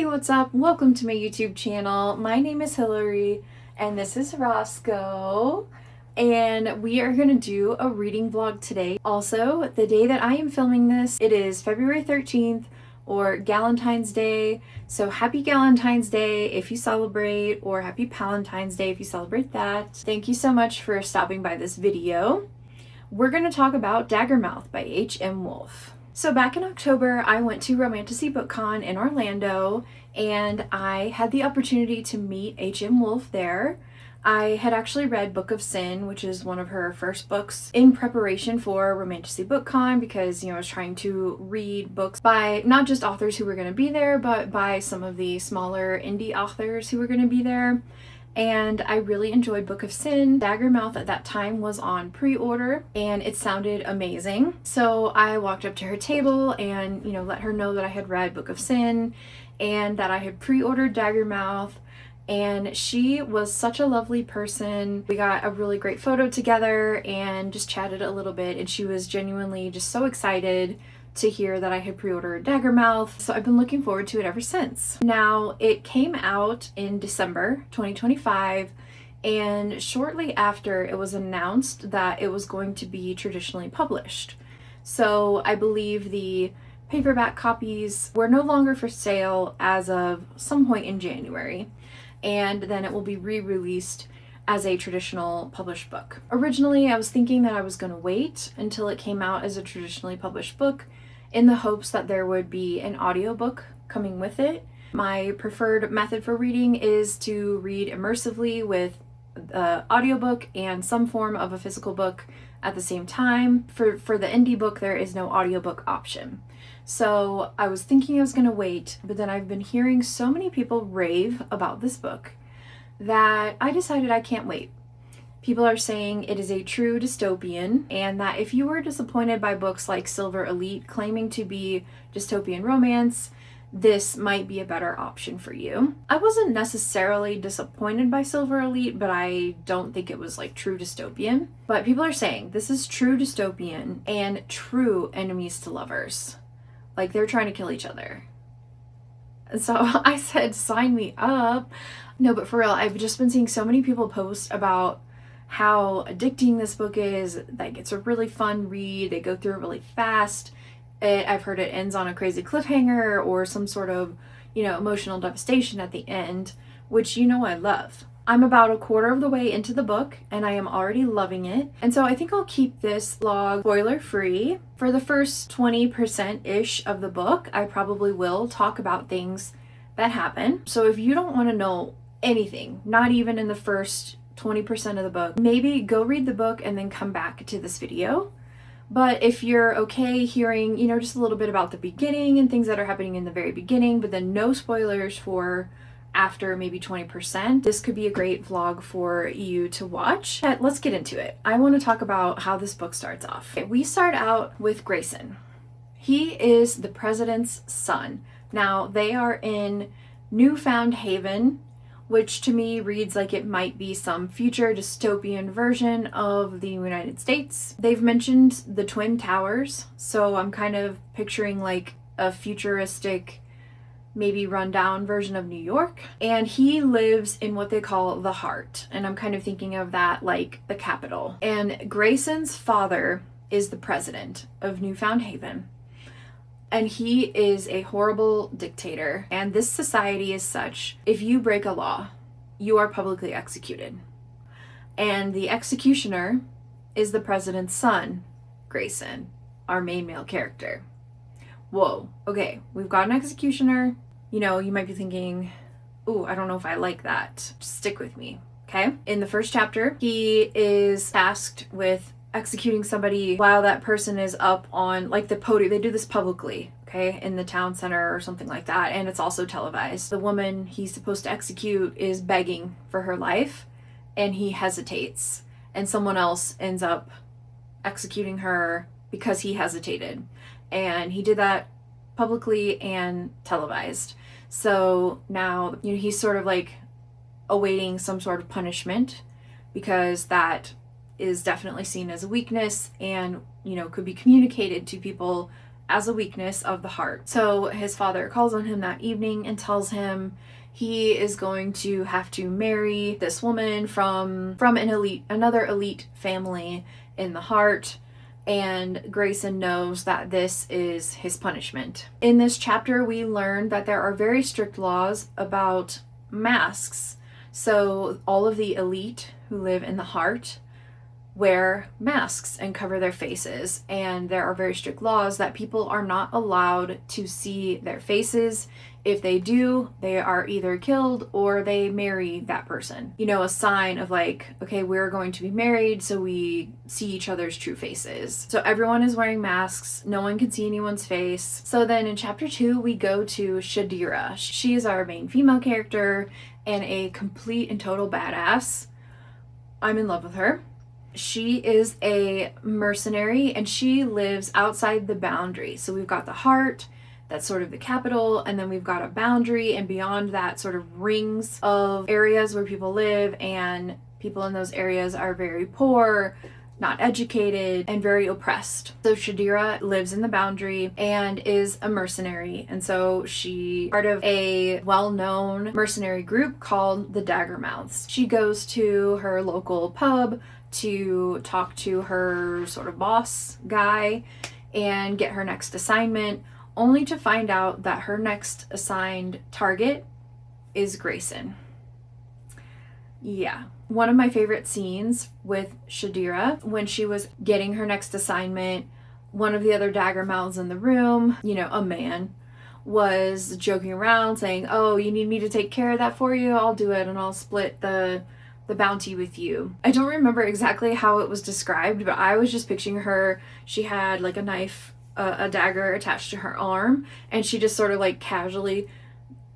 what's up? Welcome to my YouTube channel. My name is Hillary and this is Roscoe, and we are going to do a reading vlog today. Also, the day that I am filming this, it is February 13th or Galentine's Day. So happy Galentine's Day if you celebrate, or happy Valentine's Day if you celebrate that. Thank you so much for stopping by this video. We're going to talk about Daggermouth by H.M. Wolfe. So back in October, I went to Romantasy BookCon in Orlando, and I had the opportunity to meet H.M. Wolfe there. I had actually read Book of Sin, which is one of her first books, in preparation for Romantasy BookCon because, I was trying to read books by not just authors who were going to be there, but by some of the smaller indie authors who were going to be there. And I really enjoyed Book of Sin. Daggermouth at that time was on pre-order and it sounded amazing. So I walked up to her table and, let her know that I had read Book of Sin and that I had pre-ordered Daggermouth. And she was such a lovely person. We got a really great photo together and just chatted a little bit, and she was genuinely just so excited to hear that I had pre-ordered Daggermouth, so I've been looking forward to it ever since. Now, it came out in December 2025, and shortly after it was announced that it was going to be traditionally published. So I believe the paperback copies were no longer for sale as of some point in January, and then it will be re-released as a traditional published book. Originally, I was thinking that I was going to wait until it came out as a traditionally published book in the hopes that there would be an audiobook coming with it. My preferred method for reading is to read immersively with the audiobook and some form of a physical book at the same time. For the indie book, there is no audiobook option. So I was thinking I was going to wait, but then I've been hearing so many people rave about this book that I decided I can't wait. People are saying it is a true dystopian, and that if you were disappointed by books like Silver Elite claiming to be dystopian romance, this might be a better option for you. I wasn't necessarily disappointed by Silver Elite, but I don't think it was like true dystopian. But people are saying this is true dystopian and true enemies to lovers. Like, they're trying to kill each other. And so I said, sign me up. No, but for real, I've just been seeing so many people post about how addicting this book is. Like, it's a really fun read. They go through it really fast. I've heard it ends on a crazy cliffhanger or some sort of, emotional devastation at the end, which I love. I'm about a quarter of the way into the book and I am already loving it. And so I think I'll keep this vlog spoiler free. For the first 20%-ish of the book, I probably will talk about things that happen. So if you don't want to know anything, not even in the first 20% of the book, maybe go read the book and then come back to this video. But if you're okay hearing, just a little bit about the beginning and things that are happening in the very beginning, but then no spoilers for after maybe 20%, this could be a great vlog for you to watch. Let's get into it. I want to talk about how this book starts off. Okay, we start out with Grayson. He is the president's son. Now, they are in Newfound Haven, which to me reads like it might be some future dystopian version of the United States. They've mentioned the Twin Towers, so I'm kind of picturing like a futuristic, maybe rundown version of New York. And he lives in what they call the Heart, and I'm kind of thinking of that like the capital. And Grayson's father is the president of Newfound Haven. And he is a horrible dictator. And this society is such, if you break a law, you are publicly executed. And the executioner is the president's son, Grayson, our main male character. Whoa, okay, we've got an executioner. You might be thinking, ooh, I don't know if I like that. Just stick with me, okay? In the first chapter, he is tasked with executing somebody while that person is up on like the podium. They do this publicly, okay, in the town center or something like that, and it's also televised. The woman he's supposed to execute is begging for her life, and he hesitates, and someone else ends up executing her because he hesitated, and he did that publicly and televised. So now he's sort of like awaiting some sort of punishment, because that is definitely seen as a weakness and could be communicated to people as a weakness of the heart. So his father calls on him that evening and tells him he is going to have to marry this woman from another elite family in the heart, and Grayson knows that this is his punishment. In this chapter, we learn that there are very strict laws about masks. So all of the elite who live in the heart wear masks and cover their faces, and there are very strict laws that people are not allowed to see their faces. If they do, they are either killed or they marry that person. You know, a sign of like, okay, we're going to be married, so we see each other's true faces. So everyone is wearing masks, no one can see anyone's face. So then in chapter 2, we go to Shadira. She is our main female character and a complete and total badass. I'm in love with her. She is a mercenary and she lives outside the boundary. So we've got the heart, that's sort of the capital, and then we've got a boundary, and beyond that sort of rings of areas where people live, and people in those areas are very poor, not educated, and very oppressed. So Shadira lives in the boundary and is a mercenary, and so she part of a well-known mercenary group called the Daggermouths. She goes to her local pub to talk to her sort of boss guy and get her next assignment, only to find out that her next assigned target is Grayson. Yeah. One of my favorite scenes with Shadira, when she was getting her next assignment, one of the other Daggermouths in the room, you know, a man, was joking around saying, oh, you need me to take care of that for you? I'll do it and I'll split the bounty with you. I don't remember exactly how it was described, but I was just picturing her. She had like a knife, a dagger attached to her arm, and she just sort of like casually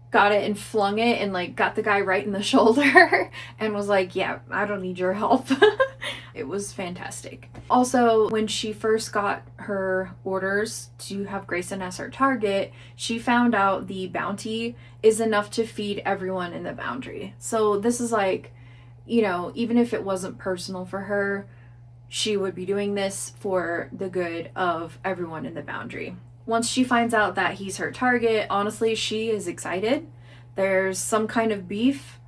got it and flung it and like got the guy right in the shoulder and was like, yeah, I don't need your help. It was fantastic. Also, when she first got her orders to have Grayson as her target, she found out the bounty is enough to feed everyone in the boundary. So this is like, you know, even if it wasn't personal for her, she would be doing this for the good of everyone in the boundary. Once she finds out that he's her target, honestly, she is excited. There's some kind of beef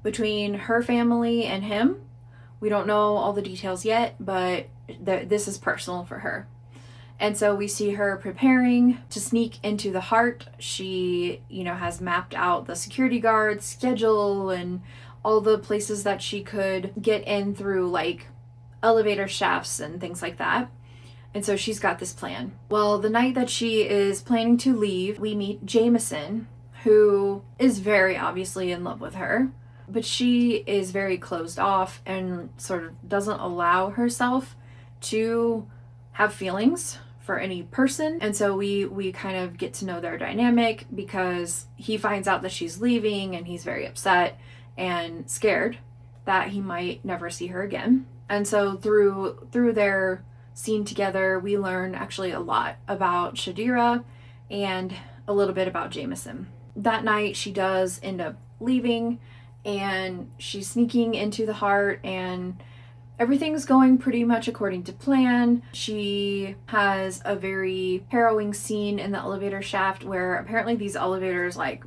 between her family and him. We don't know all the details yet, but this is personal for her. And so we see her preparing to sneak into the heart. She, you know, has mapped out the security guard's schedule and all the places that she could get in through, like elevator shafts and things like that. And so she's got this plan. Well, the night that she is planning to leave, we meet Jameson, who is very obviously in love with her, but she is very closed off and sort of doesn't allow herself to have feelings for any person. And so we kind of get to know their dynamic, because he finds out that she's leaving and he's very upset and scared that he might never see her again. And so through their scene together, we learn actually a lot about Shadira and a little bit about Jameson. That night she does end up leaving, and she's sneaking into the heart, and everything's going pretty much according to plan. She has a very harrowing scene in the elevator shaft where apparently these elevators like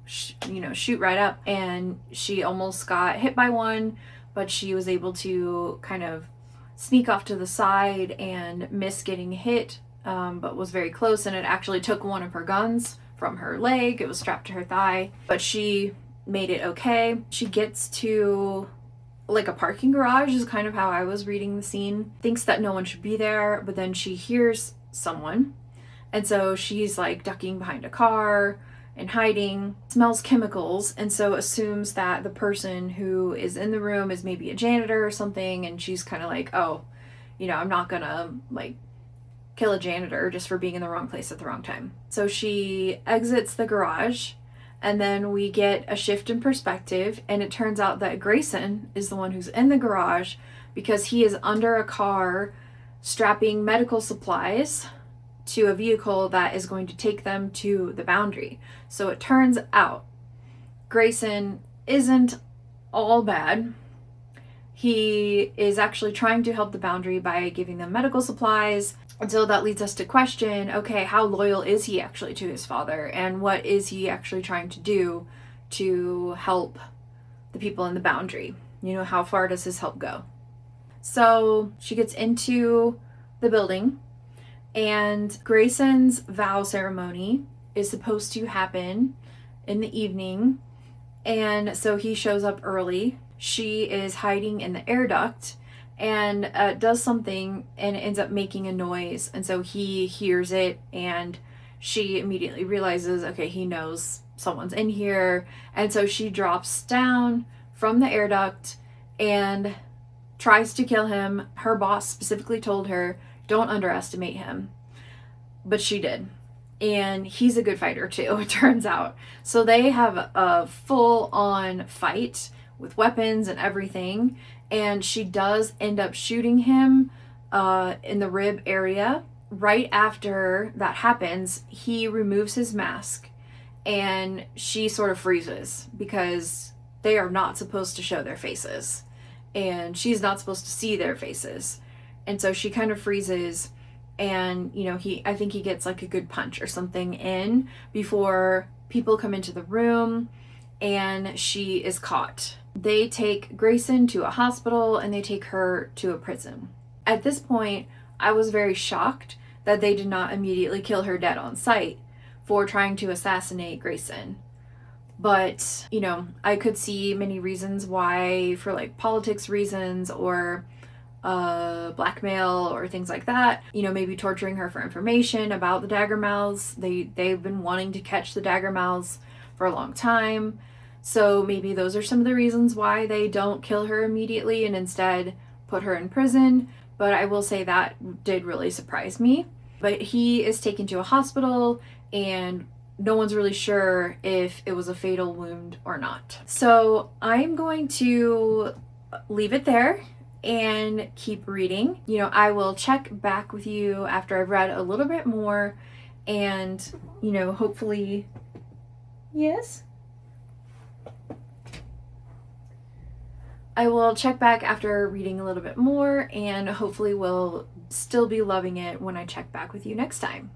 shoot right up, and she almost got hit by one, but she was able to kind of sneak off to the side and miss getting hit, but was very close, and it actually took one of her guns from her leg. It was strapped to her thigh, but she made it okay. She gets to like a parking garage is kind of how I was reading the scene. Thinks that no one should be there, but then she hears someone, and so she's like ducking behind a car and hiding, smells chemicals, and so assumes that the person who is in the room is maybe a janitor or something, and she's kind of like, oh, you know, I'm not gonna like kill a janitor just for being in the wrong place at the wrong time. So she exits the garage, and then we get a shift in perspective, and it turns out that Grayson is the one who's in the garage because he is under a car strapping medical supplies to a vehicle that is going to take them to the boundary. So it turns out Grayson isn't all bad. He is actually trying to help the boundary by giving them medical supplies. And so that leads us to question, okay, how loyal is he actually to his father? And what is he actually trying to do to help the people in the boundary? You know, how far does his help go? So she gets into the building, and Grayson's vow ceremony is supposed to happen in the evening. And so he shows up early. She is hiding in the air duct and does something and ends up making a noise. And so he hears it, and she immediately realizes, okay, he knows someone's in here. And so she drops down from the air duct and tries to kill him. Her boss specifically told her, don't underestimate him. But she did. And he's a good fighter too, it turns out. So they have a full-on fight with weapons and everything. And she does end up shooting him in the rib area. Right after that happens, he removes his mask, and she sort of freezes because they are not supposed to show their faces. And she's not supposed to see their faces. And so she kind of freezes, and, you know, I think he gets like a good punch or something in before people come into the room, and she is caught. They take Grayson to a hospital, and they take her to a prison. At this point, I was very shocked that they did not immediately kill her dead on sight for trying to assassinate Grayson. But, you know, I could see many reasons why, for like politics reasons or blackmail or things like that. You know, maybe torturing her for information about the Daggermouths. They've been wanting to catch the Daggermouths for a long time. So maybe those are some of the reasons why they don't kill her immediately and instead put her in prison. But I will say that did really surprise me. But he is taken to a hospital, and no one's really sure if it was a fatal wound or not. So I'm going to leave it there and keep reading. You know, I will check back with you after I've read a little bit more, and, you know, hopefully, yes? I will check back after reading a little bit more, and hopefully will still be loving it when I check back with you next time.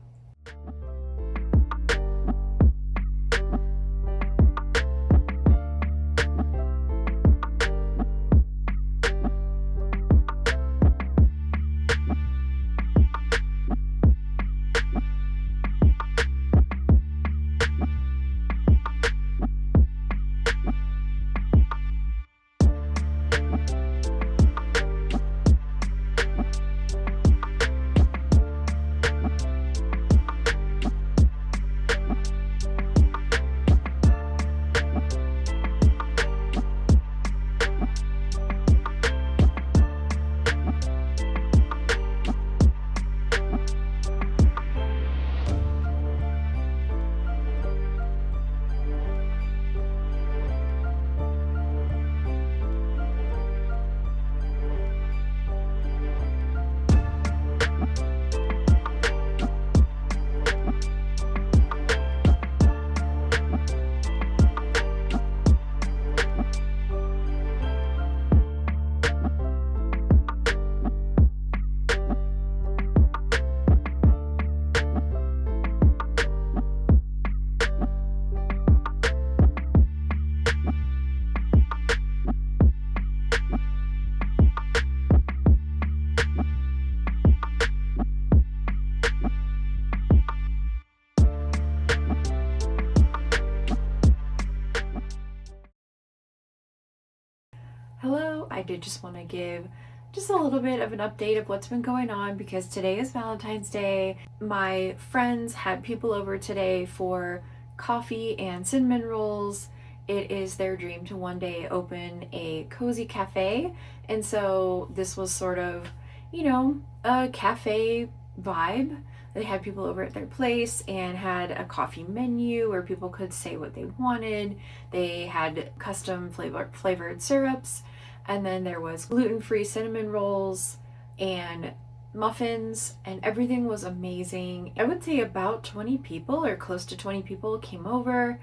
Hello, I did just want to give just a little bit of an update of what's been going on because today is Valentine's Day. My friends had people over today for coffee and cinnamon rolls. It is their dream to one day open a cozy cafe, and so this was sort of, you know, a cafe vibe. They had people over at their place and had a coffee menu where people could say what they wanted. They had custom flavored syrups, and then there was gluten-free cinnamon rolls and muffins, and everything was amazing. I would say about 20 people or close to 20 people came over,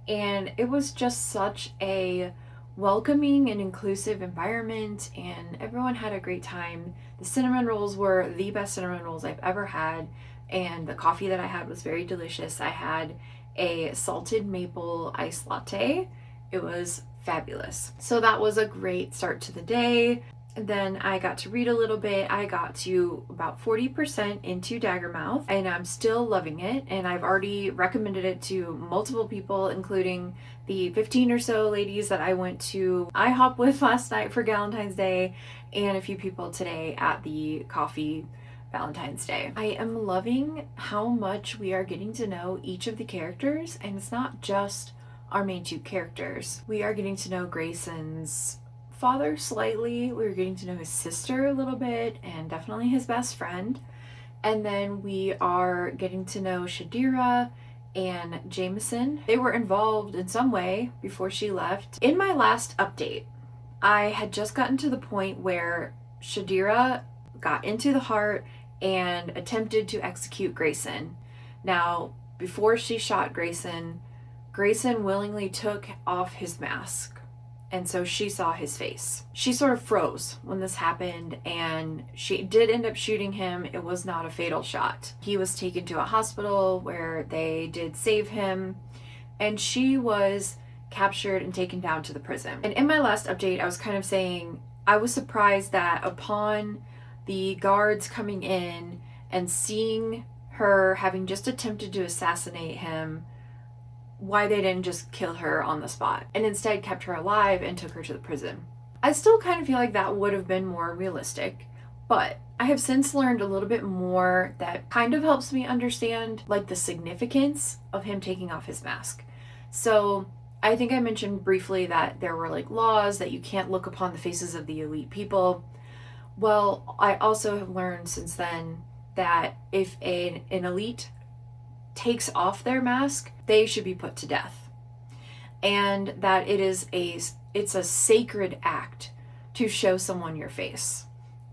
and it was just such a welcoming and inclusive environment, and everyone had a great time. The cinnamon rolls were the best cinnamon rolls I've ever had, and the coffee that I had was very delicious. I had a salted maple iced latte. It was fabulous. So that was a great start to the day. And then I got to read a little bit. I got to about 40% into Daggermouth, and I'm still loving it. And I've already recommended it to multiple people, including the 15 or so ladies that I went to IHOP with last night for Galentine's Day, and a few people today at the coffee Valentine's Day. I am loving how much we are getting to know each of the characters, and it's not just our main two characters. We are getting to know Grayson's father slightly, we were getting to know his sister a little bit, and definitely his best friend. And then we are getting to know Shadira and Jameson. They were involved in some way before she left. In my last update, I had just gotten to the point where Shadira got into the heart and attempted to execute Grayson. Now, before she shot Grayson, Grayson willingly took off his mask, and so she saw his face. She sort of froze when this happened, and she did end up shooting him. It was not a fatal shot. He was taken to a hospital where they did save him, and she was captured and taken down to the prison. And in my last update, I was kind of saying I was surprised that upon the guards coming in and seeing her having just attempted to assassinate him, why they didn't just kill her on the spot and instead kept her alive and took her to the prison. I still kind of feel like that would have been more realistic, but I have since learned a little bit more that kind of helps me understand like the significance of him taking off his mask. So I think I mentioned briefly that there were like laws that you can't look upon the faces of the elite people. Well, I also have learned since then that if an elite takes off their mask, they should be put to death. And that it's a sacred act to show someone your face.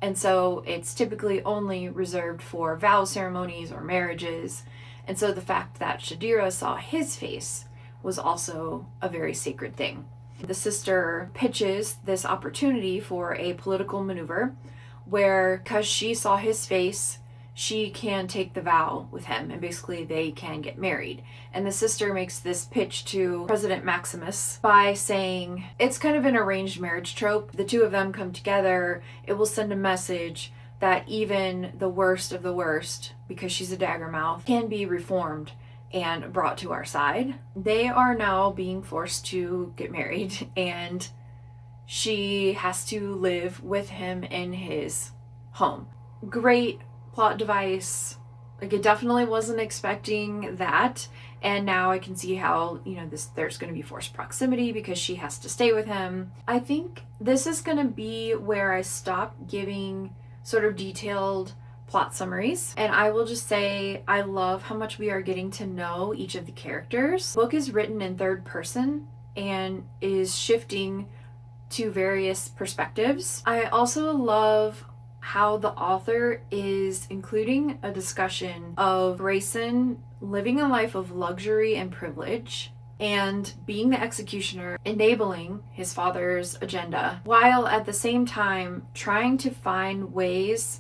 And so it's typically only reserved for vow ceremonies or marriages. And so the fact that Shadira saw his face was also a very sacred thing. The sister pitches this opportunity for a political maneuver where, because she saw his face, she can take the vow with him, and basically they can get married. And the sister makes this pitch to President Maximus by saying it's kind of an arranged marriage trope. The two of them come together, it will send a message that even the worst of the worst, because she's a Daggermouth, can be reformed and brought to our side. They are now being forced to get married, and she has to live with him in his home. Great plot device. Like, it definitely wasn't expecting that, and now I can see how, there's going to be forced proximity because she has to stay with him. I think this is going to be where I stop giving sort of detailed plot summaries, and I will just say I love how much we are getting to know each of the characters. The book is written in third person and is shifting to various perspectives. I also love how the author is including a discussion of Grayson living a life of luxury and privilege and being the executioner, enabling his father's agenda, while at the same time trying to find ways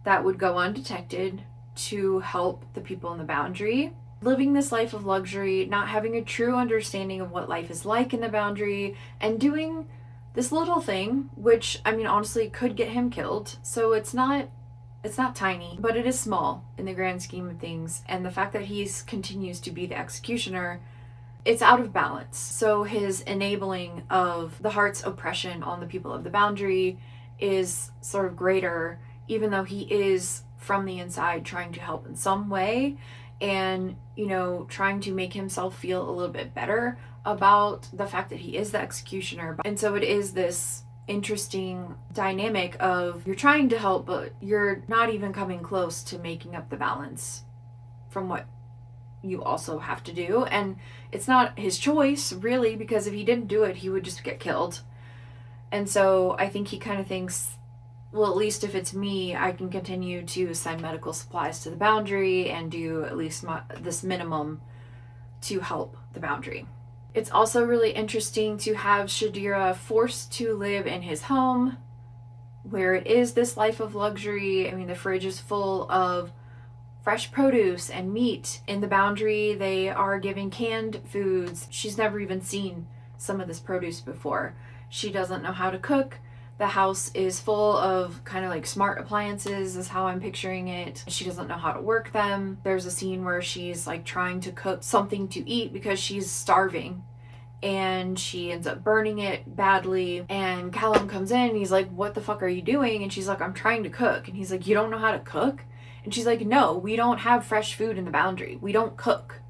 that would go undetected to help the people in the Boundary. Living this life of luxury, not having a true understanding of what life is like in the Boundary, and doing this little thing, which, honestly could get him killed. So it's not tiny, but it is small in the grand scheme of things. And the fact that he continues to be the executioner, it's out of balance. So his enabling of the heart's oppression on the people of the Boundary is sort of greater, even though he is from the inside trying to help in some way, and, trying to make himself feel a little bit better about the fact that he is the executioner. And so it is this interesting dynamic of you're trying to help, but you're not even coming close to making up the balance from what you also have to do. And it's not his choice, really, because if he didn't do it, he would just get killed. And so I think he kind of thinks, well, at least if it's me, I can continue to send medical supplies to the Boundary and do at least this minimum to help the Boundary. It's also really interesting to have Shadira forced to live in his home, where it is this life of luxury. I mean, the fridge is full of fresh produce and meat. In the Boundary, they are giving canned foods. She's never even seen some of this produce before. She doesn't know how to cook. The house is full of kind of like smart appliances, is how I'm picturing it. She doesn't know how to work them. There's a scene where she's like trying to cook something to eat because she's starving, and she ends up burning it badly. And Callum comes in and he's like, "What the fuck are you doing?" And she's like, "I'm trying to cook." And he's like, "You don't know how to cook?" And she's like, "No, we don't have fresh food in the Boundary. We don't cook."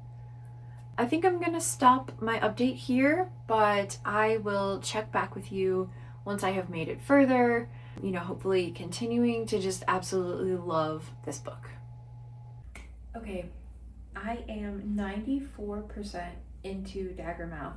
I think I'm gonna stop my update here, but I will check back with you once I have made it further, hopefully continuing to just absolutely love this book. Okay, I am 94% into Daggermouth.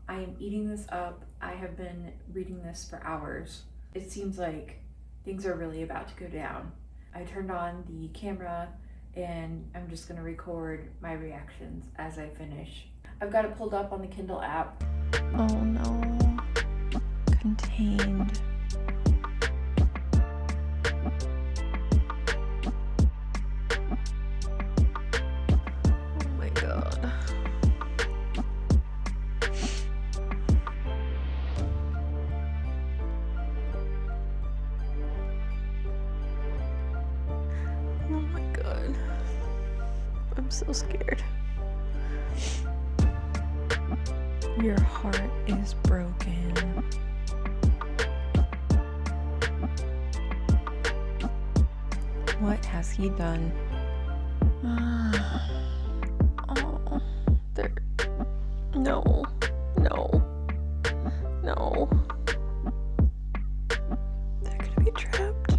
I am eating this up. I have been reading this for hours. It seems like things are really about to go down. I turned on the camera and I'm just gonna record my reactions as I finish. I've got it pulled up on the Kindle app. Oh no. Contained. Oh my god. Oh my god. I'm so scared. Your heart is broken. What has he done? Oh, there. No. They're gonna be trapped.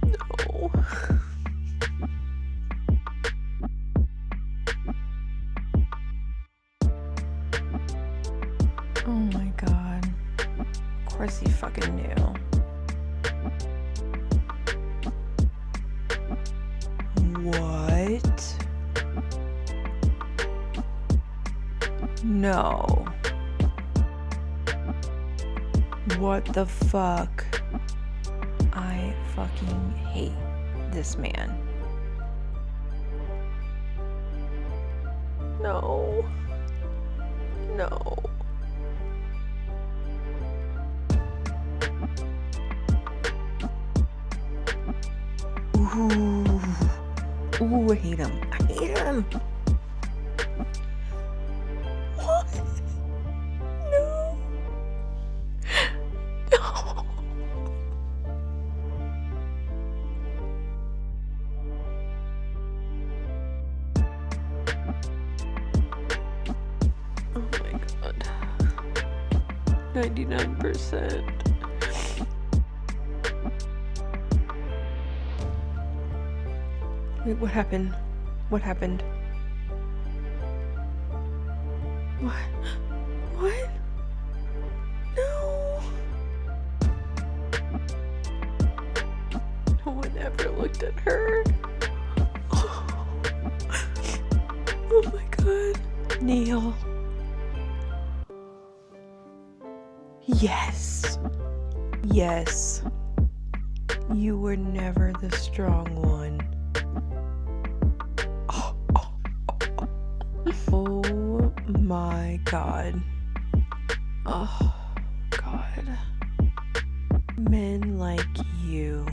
No. Oh my god. Of course he fucking knew. What? No. What the fuck? I fucking hate this man. No. Ooh, I hate him. What? No. Oh my god. 99%. Wait, what happened? What? No. No one ever looked at her. Oh my god. Neil. Yes. You were never the strong one. Oh my god. Oh god. Men like you.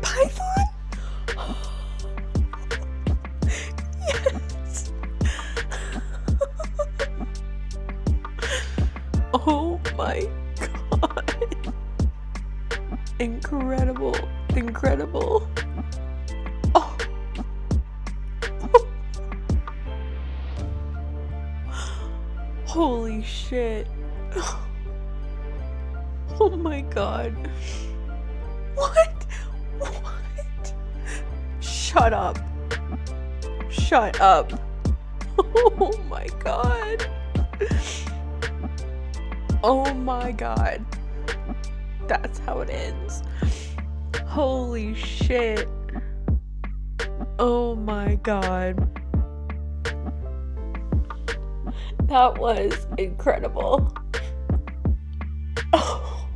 Python? Yes. Oh my god. Incredible. Oh. Holy shit. Oh my god. What? Shut up. Oh my god. Oh my god. That's how it ends. Holy shit. Oh my god. That was incredible. Oh.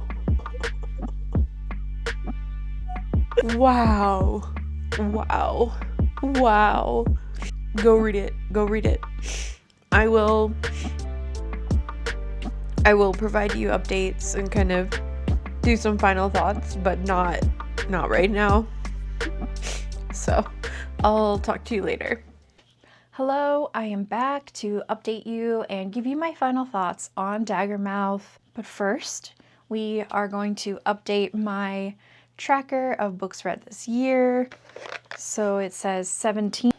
Wow. Wow. Wow. Go read it. Go read it. I will provide you updates and kind of do some final thoughts, but not right now. So, I'll talk to you later. Hello, I am back to update you and give you my final thoughts on Daggermouth. But first, we are going to update my tracker of books read this year. So it says 17.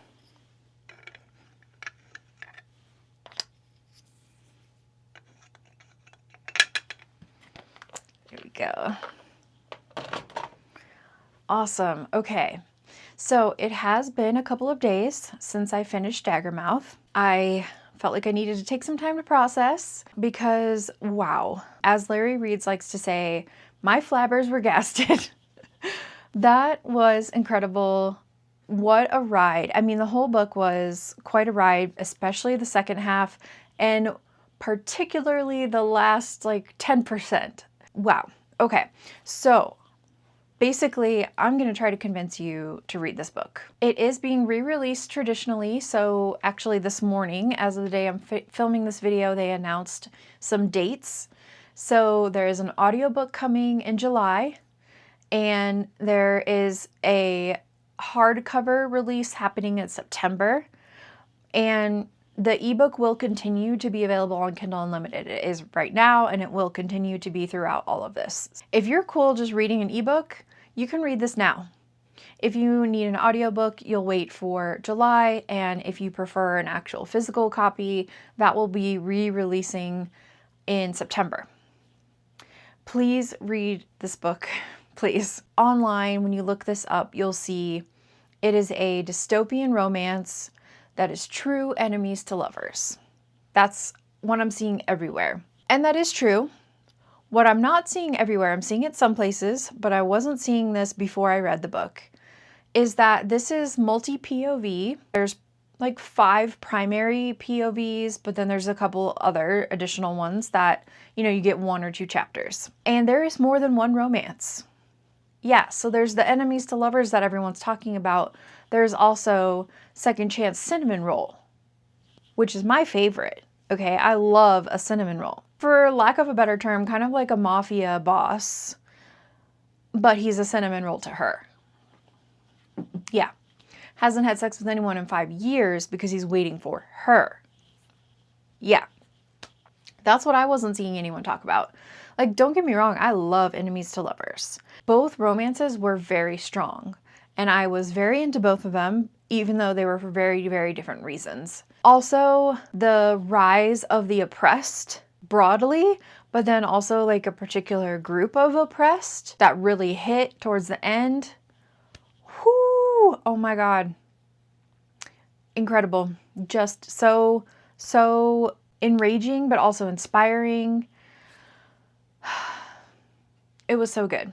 There we go. Awesome. Okay. So it has been a couple of days since I finished Daggermouth. I felt like I needed to take some time to process because, wow, as Larry Reeds likes to say, my flabbers were gasted. That was incredible. What a ride. I mean, the whole book was quite a ride, especially the second half, and particularly the last like 10%. Wow. Okay, so basically, I'm going to try to convince you to read this book. It is being re-released traditionally, so actually this morning, as of the day I'm filming this video, they announced some dates. So there is an audiobook coming in July, and there is a hardcover release happening in September, and the ebook will continue to be available on Kindle Unlimited. It is right now, and it will continue to be throughout all of this. If you're cool just reading an ebook, you can read this now. If you need an audiobook, you'll wait for July, and if you prefer an actual physical copy, that will be re-releasing in September. Please read this book, please. Online, when you look this up, you'll see it is a dystopian romance that is true enemies to lovers. That's what I'm seeing everywhere. And that is true. What I'm not seeing everywhere, I'm seeing it some places, but I wasn't seeing this before I read the book, is that this is multi-POV. There's like 5 primary POVs, but then there's a couple other additional ones that, you know, you get 1 or 2 chapters. And there is more than one romance. Yeah, so there's the enemies to lovers that everyone's talking about. There's also Second Chance Cinnamon Roll, which is my favorite. Okay, I love a cinnamon roll. For lack of a better term, kind of like a mafia boss, but he's a cinnamon roll to her. Yeah. Hasn't had sex with anyone in 5 years because he's waiting for her. Yeah. That's what I wasn't seeing anyone talk about. Like, don't get me wrong, I love enemies to lovers. Both romances were very strong, and I was very into both of them, even though they were for very, very different reasons. Also, the rise of the oppressed broadly, but then also like a particular group of oppressed that really hit towards the end. Whoo! Oh my God. Incredible. Just so enraging, but also inspiring. It was so good.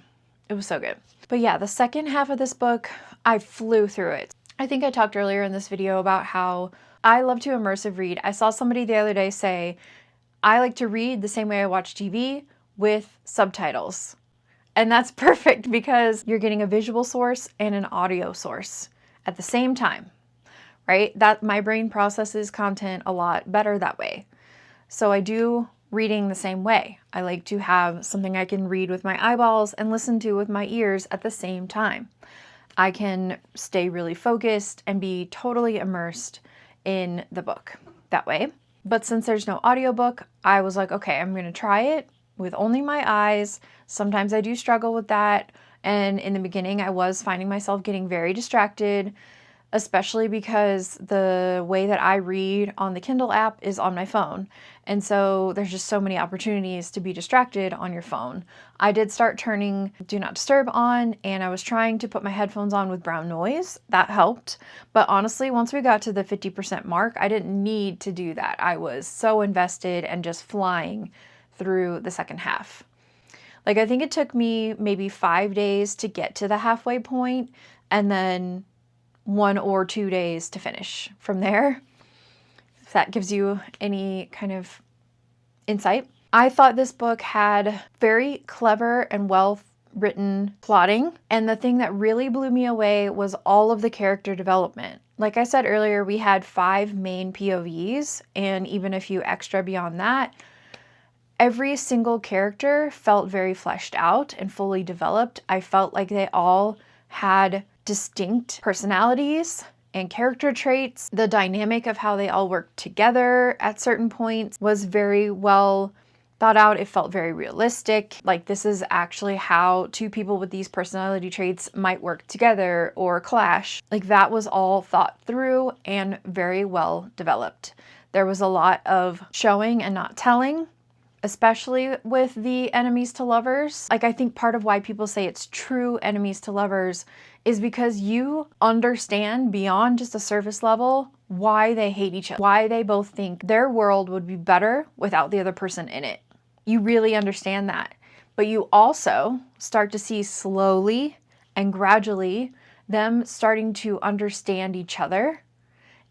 It was so good. But yeah, the second half of this book, I flew through it. I think I talked earlier in this video about how I love to immersive read. I saw somebody the other day say, I like to read the same way I watch TV with subtitles. And that's perfect because you're getting a visual source and an audio source at the same time, right? That my brain processes content a lot better that way. So I do reading the same way. I like to have something I can read with my eyeballs and listen to with my ears at the same time. I can stay really focused and be totally immersed in the book that way. But since there's no audiobook, I was like, okay, I'm going to try it with only my eyes. Sometimes I do struggle with that. And in the beginning, I was finding myself getting very distracted, especially because the way that I read on the Kindle app is on my phone. And so there's just so many opportunities to be distracted on your phone. I did start turning Do Not Disturb on, and I was trying to put my headphones on with brown noise. That helped. But honestly, once we got to the 50% mark, I didn't need to do that. I was so invested and just flying through the second half. Like, I think it took me maybe 5 days to get to the halfway point, and then 1 or 2 days to finish from there. If that gives you any kind of insight. I thought this book had very clever and well written plotting, and the thing that really blew me away was all of the character development. Like I said earlier, we had 5 main POVs and even a few extra beyond that. Every single character felt very fleshed out and fully developed. I felt like they all had distinct personalities and character traits. The dynamic of how they all worked together at certain points was very well thought out. It felt very realistic. Like, this is actually how 2 people with these personality traits might work together or clash. Like, that was all thought through and very well developed. There was a lot of showing and not telling, especially with the enemies to lovers. Like, I think part of why people say it's true enemies to lovers is because you understand beyond just a surface level why they hate each other, why they both think their world would be better without the other person in it. You really understand that. But you also start to see slowly and gradually them starting to understand each other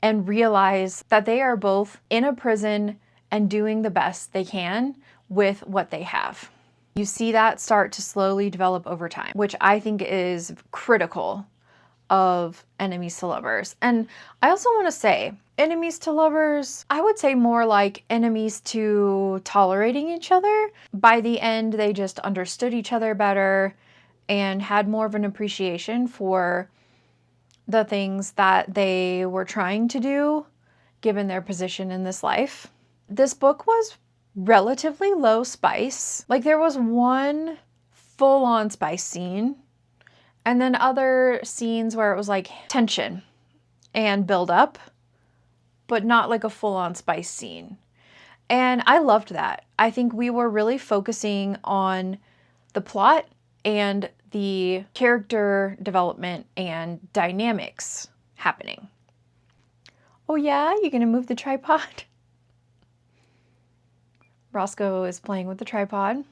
and realize that they are both in a prison and doing the best they can with what they have. You see that start to slowly develop over time, which I think is critical of enemies to lovers. And I also want to say, enemies to lovers, I would say more like enemies to tolerating each other. By the end, they just understood each other better and had more of an appreciation for the things that they were trying to do, given their position in this life. This book was relatively low spice. Like, there was one full-on spice scene, and then other scenes where it was like tension and build up, but not like a full-on spice scene. And I loved that. I think we were really focusing on the plot and the character development and dynamics happening. Oh yeah, you're gonna move the tripod? Roscoe is playing with the tripod.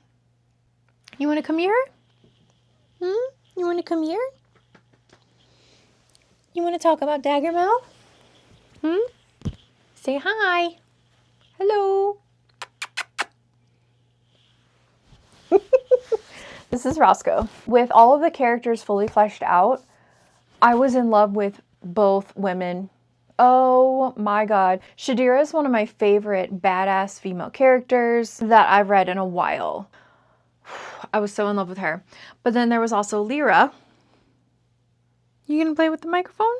You want to come here? You want to come here? You want to talk about Daggermouth? Say hi. Hello. This is Roscoe. With all of the characters fully fleshed out, I was in love with both women. Oh my god. Shadira is one of my favorite badass female characters that I've read in a while. I was so in love with her. But then there was also Lyra. You gonna play with the microphone?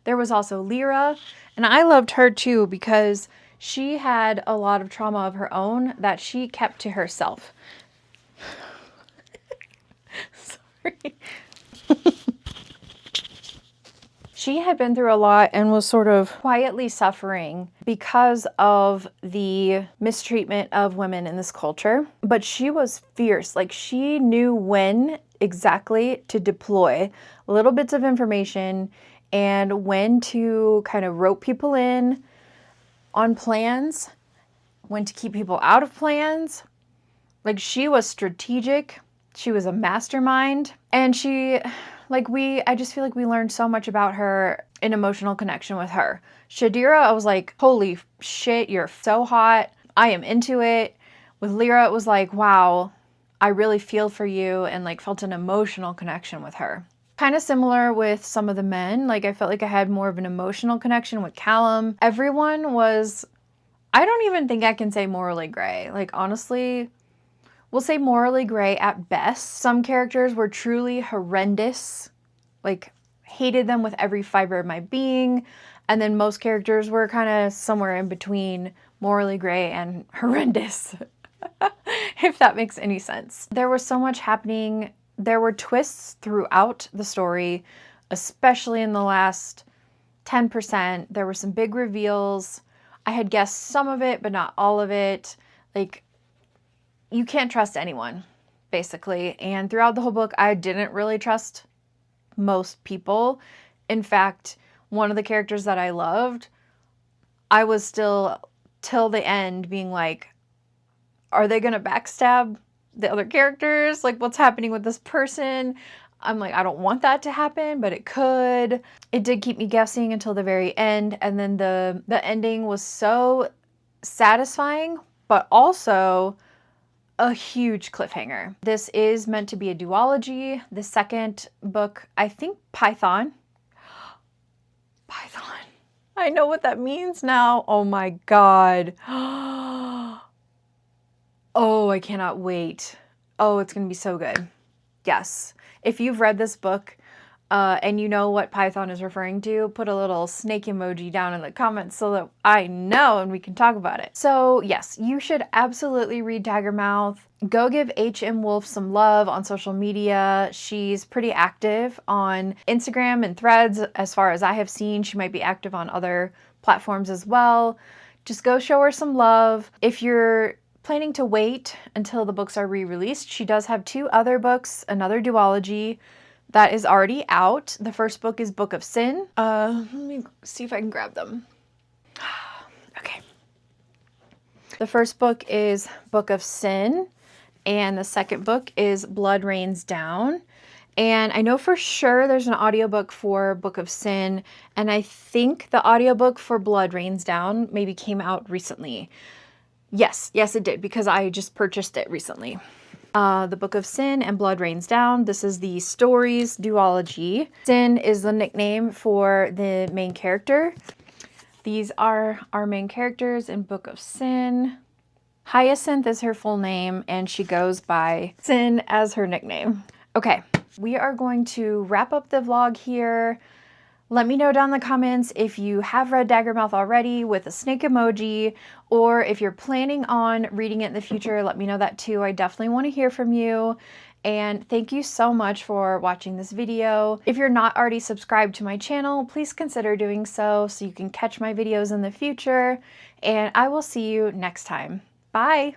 There was also Lyra, and I loved her too because she had a lot of trauma of her own that she kept to herself. Sorry. She had been through a lot and was sort of quietly suffering because of the mistreatment of women in this culture. But she was fierce. Like, she knew when exactly to deploy little bits of information and when to kind of rope people in on plans, when to keep people out of plans. Like, she was strategic. She was a mastermind. And I just feel like we learned so much about her, an emotional connection with her. Shadira, I was like, holy shit, you're so hot. I am into it. With Lyra, it was like, wow, I really feel for you, and like felt an emotional connection with her. Kind of similar with some of the men. Like, I felt like I had more of an emotional connection with Callum. Everyone was, I don't even think I can say morally gray. Like, honestly, we'll say morally gray at best. Some characters were truly horrendous, like hated them with every fiber of my being. And then most characters were kind of somewhere in between morally gray and horrendous, if that makes any sense. There was so much happening. There were twists throughout the story, especially in the last 10%. There were some big reveals. I had guessed some of it, but not all of it. Like, you can't trust anyone, basically. And throughout the whole book, I didn't really trust most people. In fact, one of the characters that I loved, I was still, till the end, being like, are they going to backstab the other characters, like what's happening with this person. I'm like, I don't want that to happen, but it could. It did keep me guessing until the very end, and then the ending was so satisfying, but also a huge cliffhanger. This is meant to be a duology. The second book, I think Python. Python. I know what that means now. Oh my God. Oh, I cannot wait. Oh, it's going to be so good. Yes. If you've read this book and you know what Python is referring to, put a little snake emoji down in the comments so that I know and we can talk about it. So yes, you should absolutely read Daggermouth. Go give H.M. Wolfe some love on social media. She's pretty active on Instagram and Threads. As far as I have seen, she might be active on other platforms as well. Just go show her some love. If you're planning to wait until the books are re-released, she does have 2 other books, another duology that is already out. The first book is Book of Sin. Let me see if I can grab them. Okay. The first book is Book of Sin, and the second book is Blood Rains Down. And I know for sure there's an audiobook for Book of Sin, and I think the audiobook for Blood Rains Down maybe came out recently. Yes, it did, because I just purchased it recently. The Book of Sin and Blood Rains Down. This is the stories duology. Sin is the nickname for the main character. These are our main characters in Book of Sin. Hyacinth is her full name, and she goes by Sin as her nickname. Okay, we are going to wrap up the vlog here. Let me know down in the comments if you have read Daggermouth already with a snake emoji, or if you're planning on reading it in the future, let me know that too. I definitely want to hear from you. And thank you so much for watching this video. If you're not already subscribed to my channel, please consider doing so you can catch my videos in the future. And I will see you next time. Bye!